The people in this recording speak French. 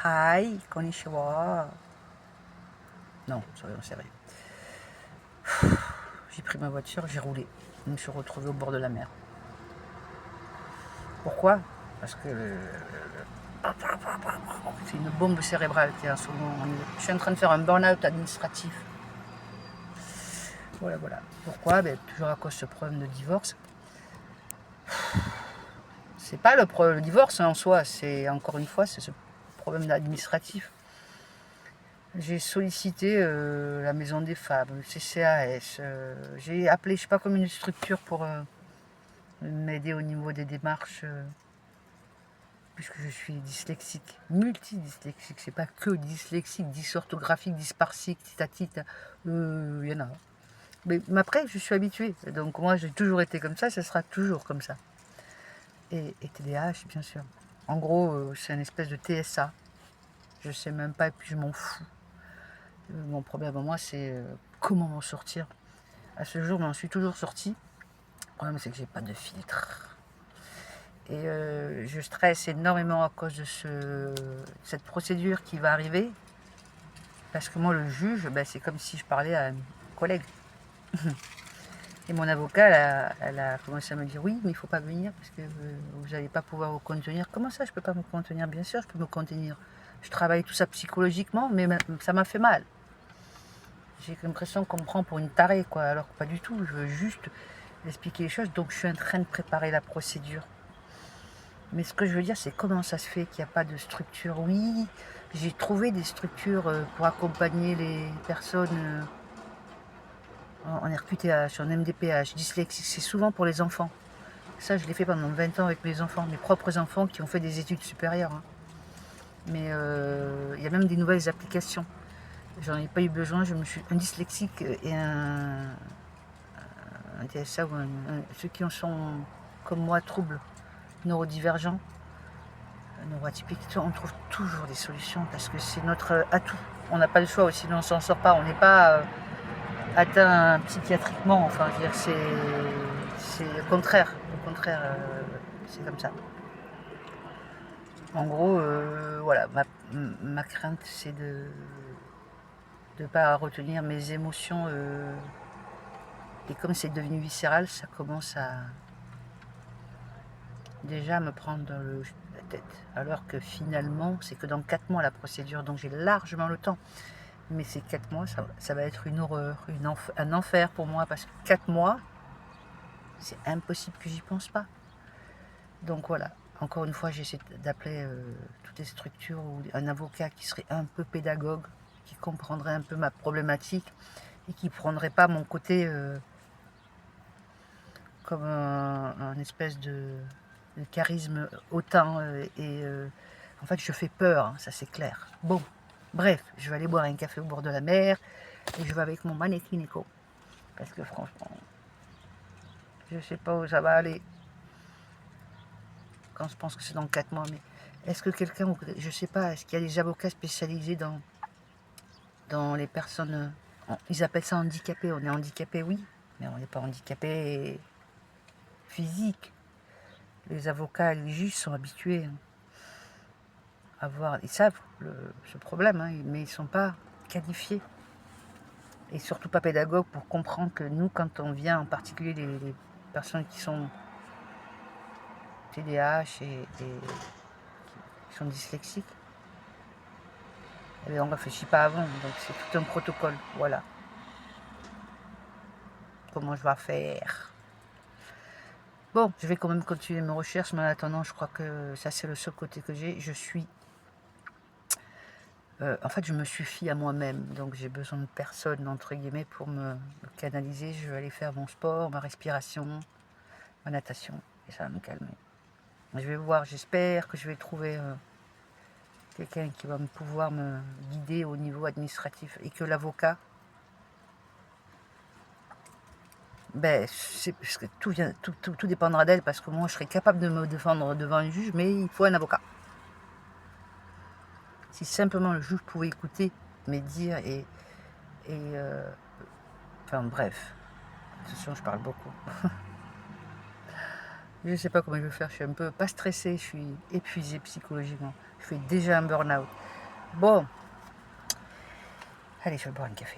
Hi, konnichiwa. Non, soyons sérieux. J'ai pris ma voiture, j'ai roulé. Je me suis retrouvé au bord de la mer. Pourquoi? Parce que c'est une bombe cérébrale qui est en ce moment. Je suis en train de faire un burn-out administratif. Voilà, voilà. Pourquoi? Toujours à cause de ce problème de divorce. C'est pas le divorce en soi, c'est encore une fois, c'est ce problème administratif. J'ai sollicité la maison des femmes, le CCAS. J'ai appelé, je sais pas comme une structure pour m'aider au niveau des démarches, puisque je suis dyslexique, multidyslexique. C'est pas que dyslexique, dysorthographique, dysparsique, titatite. Il y en a. Mais après, je suis habituée. Donc moi, j'ai toujours été comme ça sera toujours comme ça. Et TDAH, bien sûr. En gros, c'est une espèce de TSA. Je sais même pas, et puis je m'en fous. Mon problème à moi, c'est comment m'en sortir. À ce jour, je m'en suis toujours sortie. Le problème, c'est que j'ai pas de filtre. Et je stresse énormément à cause de cette procédure qui va arriver. Parce que moi, le juge, c'est comme si je parlais à un collègue. Et mon avocat, elle a commencé à me dire oui, mais il ne faut pas venir parce que vous n'allez pas pouvoir vous contenir. Comment ça, je ne peux pas me contenir? Bien sûr, je peux me contenir. Je travaille tout ça psychologiquement, mais ça m'a fait mal. J'ai l'impression qu'on me prend pour une tarée, quoi, alors que pas du tout. Je veux juste expliquer les choses. Donc, je suis en train de préparer la procédure. Mais ce que je veux dire, c'est comment ça se fait qu'il n'y a pas de structure. Oui, j'ai trouvé des structures pour accompagner les personnes en RQTH, en MDPH, dyslexique. C'est souvent pour les enfants. Ça, je l'ai fait pendant 20 ans avec mes enfants, mes propres enfants qui ont fait des études supérieures. Hein. Mais il y a même des nouvelles applications. J'en ai pas eu besoin. Je me suis un dyslexique et un TSA, ou ceux qui en sont comme moi troubles neurodivergents, neuroatypiques, on trouve toujours des solutions parce que c'est notre atout. On n'a pas le choix, sinon on s'en sort pas. On n'est pas atteint psychiatriquement. Enfin, je veux dire, c'est le contraire. Au contraire, c'est comme ça. En gros, voilà, ma crainte, c'est de ne pas retenir mes émotions. Et comme c'est devenu viscéral, ça commence à déjà me prendre dans la tête. Alors que finalement, c'est que dans 4 mois la procédure, donc j'ai largement le temps. Mais ces 4 mois, ça va être une horreur, un enfer pour moi, parce que 4 mois, c'est impossible que j'y pense pas. Donc voilà, encore une fois, j'essaie d'appeler toutes les structures ou un avocat qui serait un peu pédagogue, qui comprendrait un peu ma problématique et qui prendrait pas mon côté comme un espèce de charisme hautain en fait je fais peur, hein, ça c'est clair. Bon, bref, je vais aller boire un café au bord de la mer et je vais avec mon mannequin Nico parce que franchement je sais pas où ça va aller quand je pense que c'est dans 4 mois. Mais est-ce que quelqu'un, je sais pas, est-ce qu'il y a des avocats spécialisés dans les personnes, ils appellent ça handicapés. On est handicapé, oui, mais on n'est pas handicapé physique. Les avocats et les juges sont habitués à voir, ils savent ce problème, hein, mais ils ne sont pas qualifiés. Et surtout pas pédagogues pour comprendre que nous, quand on vient, en particulier les personnes qui sont TDAH et qui sont dyslexiques, on ne réfléchit pas avant, donc c'est tout un protocole, voilà. Comment je vais faire? Bon, je vais quand même continuer mes recherches, mais en attendant, je crois que ça c'est le seul côté que j'ai. Je suis... en fait, je me suffis à moi-même, donc j'ai besoin de personne, entre guillemets, pour me canaliser. Je vais aller faire mon sport, ma respiration, ma natation, et ça va me calmer. Je vais voir, j'espère que je vais trouver quelqu'un qui va pouvoir me guider au niveau administratif, et que l'avocat, parce que tout dépendra d'elle, parce que moi je serai capable de me défendre devant un juge, mais il faut un avocat. Si simplement le juge pouvait écouter mes dires enfin bref, attention, je parle beaucoup. Je ne sais pas comment je vais faire, je suis un peu pas stressée, je suis épuisée psychologiquement. Je fais déjà un burn-out. Bon, allez, je vais boire un café.